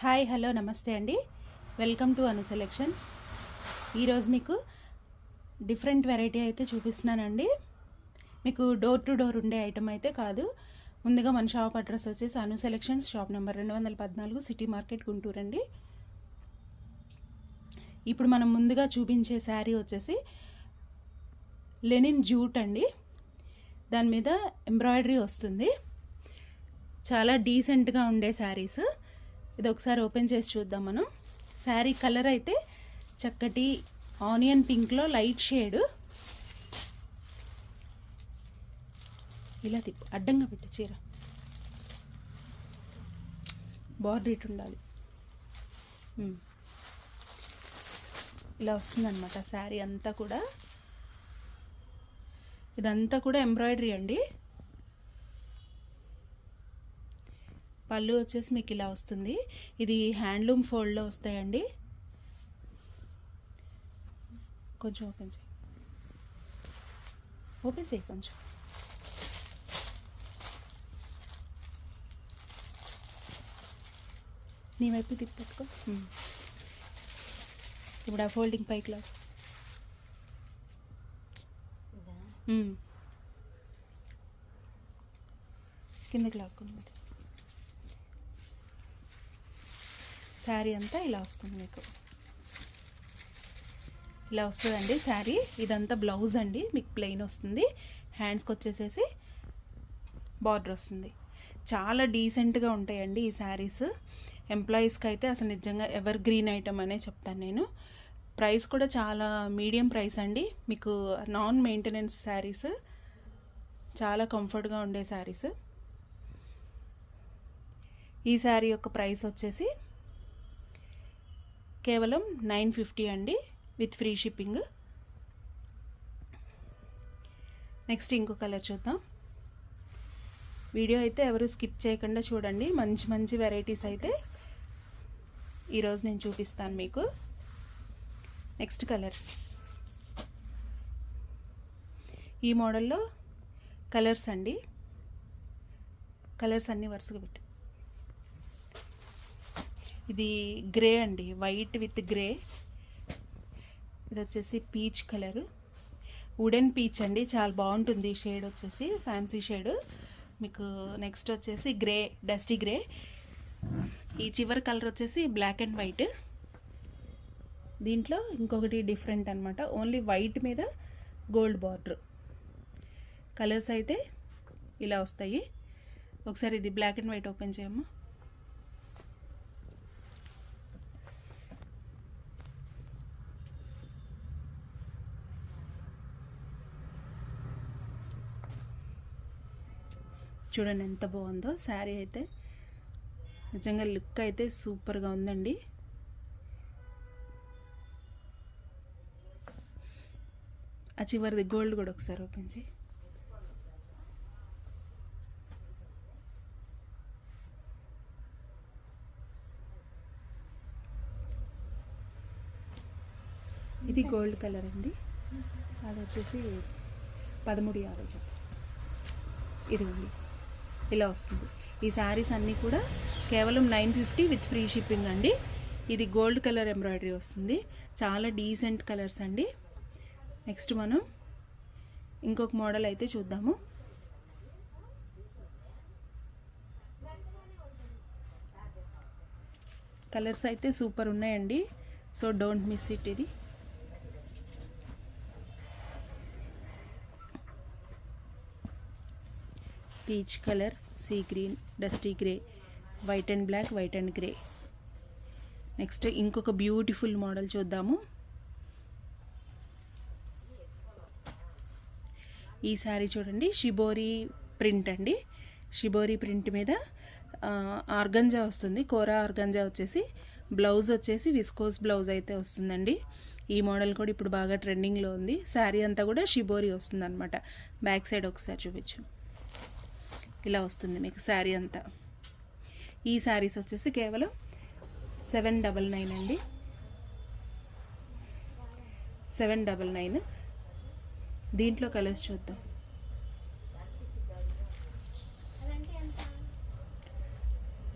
Hi hello నమస్తే అండి. Welcome to Anu selections. ఈరోజు మీకు డిఫరెంట్ వెరైటీ అయితే చూపిస్తున్నానండి. మీకు డోర్ టు డోర్ ఉండే ఐటమ్ అయితే కాదు. ముందుగా మన షాప్ అడ్రస్ వచ్చేసి Anu selections, shop number 214, city market, Guntur అండి. ఇప్పుడు మనం ముందుగా చూపించే శారీ వచ్చేసి లెనిన్ జూట్ అండి. దాని మీద ఎంబ్రాయిడరీ వస్తుంది. చాలా డీసెంట్గా ఉండే శారీస్. ఇది ఒకసారి ఓపెన్ చేసి చూద్దాం మనం. శారీ కలర్ అయితే చక్కటి ఆనియన్ పింక్లో లైట్ షేడ్. ఇలా తిప్పు, అడ్డంగా పెట్టు చీర, బార్డర్ ఇటు ఉండాలి. ఇలా వస్తుందన్నమాట శారీ అంతా కూడా. ఇదంతా కూడా ఎంబ్రాయిడరీ అండి. పళ్ళు వచ్చేసి మీకు ఇలా వస్తుంది. ఇది హ్యాండ్లూమ్ ఫోల్డ్లో వస్తాయండి. కొంచెం ఓపెన్ చేయి కొంచెం. నీ వైపు తిప్పుకో. ఇప్పుడు ఆ ఫోల్డింగ్ పైకి లాగు. కిందకి లాక్కున్నది. శారీ అంతా ఇలా వస్తుంది మీకు. ఇలా వస్తుందండి శారీ. ఇదంతా బ్లౌజ్ అండి, మీకు ప్లెయిన్ వస్తుంది. హ్యాండ్స్కి వచ్చేసేసి బార్డర్ వస్తుంది. చాలా డీసెంట్గా ఉంటాయండి ఈ శారీస్. ఎంప్లాయీస్కి అయితే అసలు నిజంగా ఎవర్ గ్రీన్ ఐటమ్ అనే చెప్తాను నేను. ప్రైస్ కూడా చాలా మీడియం ప్రైస్ అండి. మీకు నాన్ మెయింటెనెన్స్ శారీస్, చాలా కంఫర్ట్గా ఉండే శారీస్. ఈ శారీ యొక్క ప్రైస్ వచ్చేసి కేవలం 950 అండి, విత్ ఫ్రీ షిప్పింగ్. నెక్స్ట్ ఇంకో కలర్ చూద్దాం. వీడియో అయితే ఎవరు స్కిప్ చేయకుండా చూడండి. మంచి మంచి వెరైటీస్ అయితే ఈరోజు నేను చూపిస్తాను మీకు. Next colour. ఈ మోడల్లో కలర్స్ అండి. కలర్స్ అన్నీ వరుసగా పెట్టు. ఇది గ్రే అండి, వైట్ విత్ గ్రే. ఇది వచ్చేసి పీచ్ కలర్, వుడెన్ పీచ్ అండి. చాలా బాగుంటుంది షేడ్ వచ్చేసి, ఫ్యాన్సీ షేడ్ మీకు. నెక్స్ట్ వచ్చేసి గ్రే, డస్టీ గ్రే. ఈ చివరి కలర్ వచ్చేసి బ్లాక్ అండ్ వైట్. దీంట్లో ఇంకొకటి డిఫరెంట్ అనమాట, ఓన్లీ వైట్ మీద గోల్డ్ బార్డర్. కలర్స్ అయితే ఇలా వస్తాయి. ఒకసారి ఇది బ్లాక్ అండ్ వైట్ ఓపెన్ చేయమ్మా. చూడండి ఎంత బాగుందో శారీ అయితే. నిజంగా లుక్ అయితే సూపర్గా ఉందండి. ఆ చివరిది గోల్డ్ కూడా ఒకసారి ఓపెన్ చేయి. ఇది గోల్డ్ కలర్ అండి. అది వచ్చేసి 1350 చెప్పు. ఇది ఉంది, ఇలా వస్తుంది. ఈ శారీస్ అన్నీ కూడా కేవలం 950 విత్ ఫ్రీ షిప్పింగ్ అండి. ఇది గోల్డ్ కలర్ ఎంబ్రాయిడరీ వస్తుంది. చాలా డీసెంట్ కలర్స్ అండి. నెక్స్ట్ మనం ఇంకొక మోడల్ అయితే చూద్దాము. కలర్స్ అయితే సూపర్ ఉన్నాయండి, సో డోంట్ మిస్ ఇట్. ఇది peach colour, sea green, dusty grey, white and black, white and grey. Next ఇంకొక బ్యూటిఫుల్ మోడల్ చూద్దాము. ఈ శారీ చూడండి, షిబోరి ప్రింట్ అండి. షిబోరి ప్రింట్ మీద ఆర్గంజా వస్తుంది, కోరా ఆర్గంజా వచ్చేసి. బ్లౌజ్ వచ్చేసి విస్కోస్ బ్లౌజ్ అయితే వస్తుందండి. ఈ మోడల్ కూడా ఇప్పుడు బాగా ట్రెండింగ్లో ఉంది. శారీ అంతా కూడా షిబోరి వస్తుంది అనమాట. బ్యాక్ సైడ్ ఒకసారి చూపించు. ఇలా వస్తుంది మీకు శారీ అంతా. ఈ శారీస్ వచ్చేసి కేవలం 799 అండి, 799. దీంట్లో కలర్స్ చూద్దాం.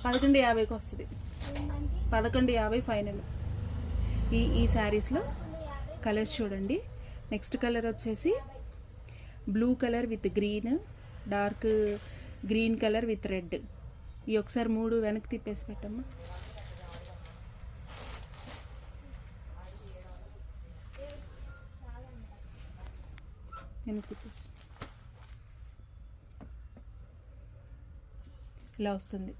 1150కి వస్తుంది. 1150 ఫైనల్. ఈ శారీస్లో కలర్స్ చూడండి. నెక్స్ట్ కలర్ వచ్చేసి blue colour with green, dark green colour with red. ఈ ఒకసారి 3 వెనక్కి తిప్పేసి పెట్టమ్మా. వెనక్కి తిప్పేసి ఇలా వస్తుంది.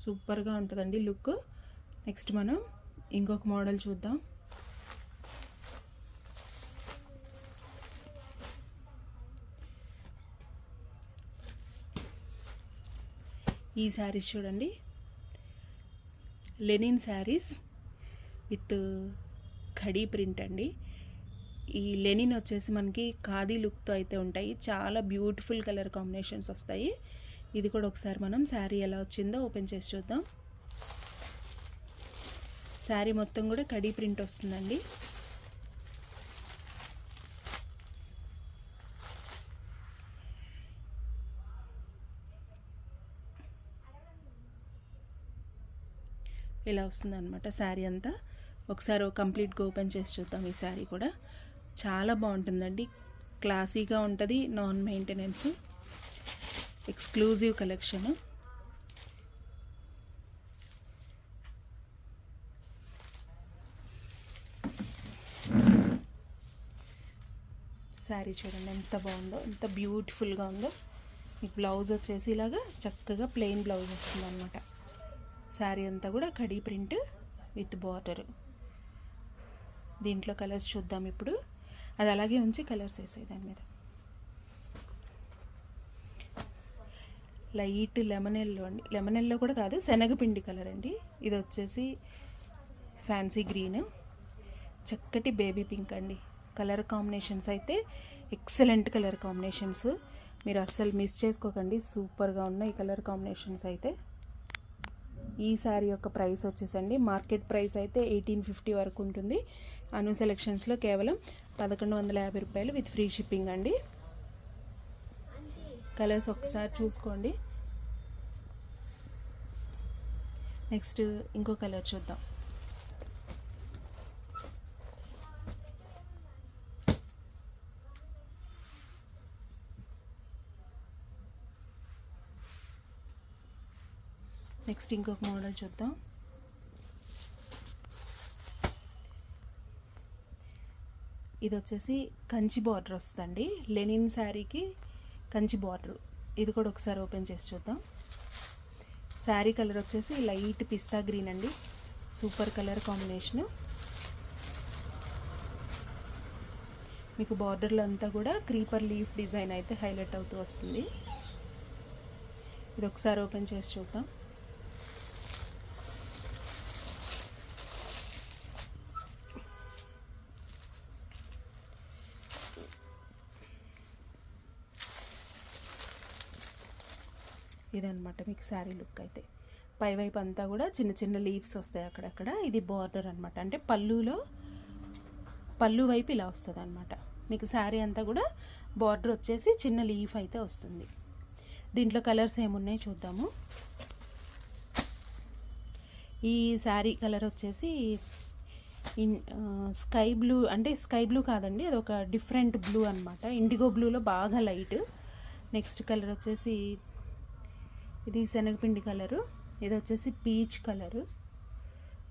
సూపర్గా ఉంటుందండి లుక్. నెక్స్ట్ మనం ఇంకొక మోడల్ చూద్దాం. ఈ శారీస్ చూడండి, linen saris with khadi print అండి. ఈ లెనిన్ వచ్చేసి మనకి ఖాదీ లుక్తో అయితే ఉంటాయి. చాలా బ్యూటిఫుల్ కలర్ కాంబినేషన్స్ వస్తాయి. ఇది కూడా ఒకసారి మనం శారీ ఎలా వచ్చిందో ఓపెన్ చేసి చూద్దాం. శారీ మొత్తం కూడా ఖడీ ప్రింట్ వస్తుందండి. ఇలా వస్తుంది అనమాట శారీ అంతా. ఒకసారి కంప్లీట్గా ఓపెన్ చేసి చూద్దాం. ఈ శారీ కూడా చాలా బాగుంటుందండి. క్లాసీగా ఉంటుంది, non maintenance, exclusive collection. Sari చూడండి ఎంత బాగుందో, ఎంత బ్యూటిఫుల్గా ఉందో. మీకు బ్లౌజ్ వచ్చేసి ఇలాగా చక్కగా ప్లెయిన్ బ్లౌజ్ వస్తుంది అనమాట. శారీ అంతా కూడా ఖడీ ప్రింట్ విత్ బార్డర్. దీంట్లో కలర్స్ చూద్దాం ఇప్పుడు. అది అలాగే ఉంచి కలర్స్ వేసాయి దాని మీద. లైట్ లెమన్ ఎల్లో అండి. లెమన్ ఎల్లో కూడా కాదు, శనగపిండి కలర్ అండి. ఇది వచ్చేసి ఫ్యాన్సీ గ్రీన్, చక్కటి బేబీ పింక్ అండి. కలర్ కాంబినేషన్స్ అయితే ఎక్సలెంట్ కలర్ కాంబినేషన్స్. మీరు అస్సలు మిస్ చేసుకోకండి. సూపర్గా ఉన్నాయి ఈ కలర్ కాంబినేషన్స్ అయితే. ఈ శారీ యొక్క ప్రైస్ వచ్చేసండి, మార్కెట్ ప్రైస్ అయితే 1850 వరకు ఉంటుంది. అను సెలెక్షన్స్లో కేవలం 1150 రూపాయలు విత్ ఫ్రీ షిప్పింగ్ అండి. కలర్స్ ఒక్కసారి చూసుకోండి. నెక్స్ట్ ఇంకో కలర్ చూద్దాం. నెక్స్ట్ ఇంకొక మోడల్ చూద్దాం. ఇది వచ్చేసి కంచి బార్డర్ వస్తుందండి. లెనిన్ శారీకి కంచి బార్డర్. ఇది కూడా ఒకసారి ఓపెన్ చేసి చూద్దాం. శారీ కలర్ వచ్చేసి లైట్ పిస్తా గ్రీన్ అండి. Super colour combination. మీకు బార్డర్లో అంతా కూడా క్రీపర్ లీఫ్ డిజైన్ అయితే హైలైట్ అవుతూ వస్తుంది. ఇది ఒకసారి ఓపెన్ చేసి చూద్దాం. ఇదనమాట మీకు శారీ లుక్ అయితే. పైవైపు అంతా కూడా చిన్న చిన్న లీవ్స్ వస్తాయి అక్కడక్కడ. ఇది బార్డర్ అనమాట. అంటే పళ్ళు వైపు ఇలా వస్తుంది అనమాట. మీకు శారీ అంతా కూడా బార్డర్ వచ్చేసి చిన్న లీఫ్ అయితే వస్తుంది. దీంట్లో కలర్స్ ఏమున్నాయి చూద్దాము. ఈ శారీ కలర్ వచ్చేసి స్కై బ్లూ, అంటే స్కై బ్లూ కాదండి, అది ఒక డిఫరెంట్ బ్లూ అనమాట. ఇండిగో బ్లూలో బాగా లైట్. నెక్స్ట్ కలర్ వచ్చేసి ఇది శనగపిండి కలరు. ఇది వచ్చేసి పీచ్ కలరు.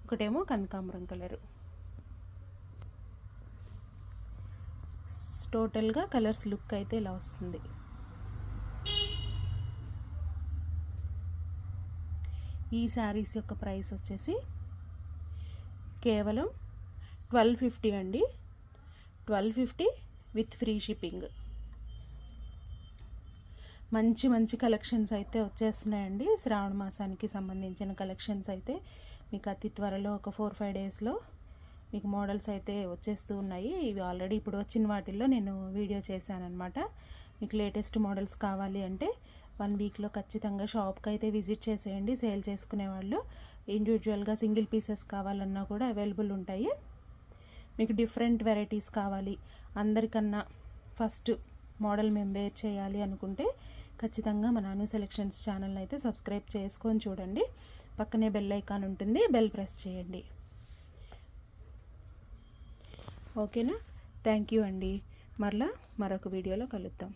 ఒకటేమో కనకాంబరం కలరు. టోటల్గా కలర్స్ లుక్ అయితే ఇలా వస్తుంది. ఈ శారీస్ యొక్క ప్రైస్ వచ్చేసి కేవలం 1250 అండి. 1250 విత్ ఫ్రీ షిప్పింగ్. మంచి మంచి కలెక్షన్స్ అయితే వచ్చేస్తున్నాయండి. శ్రావణ మాసానికి సంబంధించిన కలెక్షన్స్ అయితే మీకు అతి త్వరలో ఒక 4-5 డేస్లో మీకు మోడల్స్ అయితే వచ్చేస్తూ ఉన్నాయి. ఇవి ఆల్రెడీ ఇప్పుడు వచ్చిన వాటిల్లో నేను వీడియో చేశానమాట. మీకు లేటెస్ట్ మోడల్స్ కావాలి అంటే 1 వీక్లో ఖచ్చితంగా షాప్కి అయితే విజిట్ చేసేయండి. సేల్ చేసుకునే వాళ్ళు ఇండివిజువల్గా సింగిల్ పీసెస్ కావాలన్నా కూడా అవైలబుల్ ఉంటాయి. మీకు డిఫరెంట్ వెరైటీస్ కావాలి, అందరికన్నా ఫస్ట్ మోడల్ మేము వేర్ చేయాలి అనుకుంటే ఖచ్చితంగా మన అను సెలెక్షన్స్ ఛానల్ని అయితే సబ్స్క్రైబ్ చేసుకొని చూడండి. పక్కనే బెల్ ఐకాన్ ఉంటుంది, బెల్ ప్రెస్ చేయండి. ఓకేనా? థ్యాంక్ యూ అండి. మరలా మరొక వీడియోలో కలుద్దాం.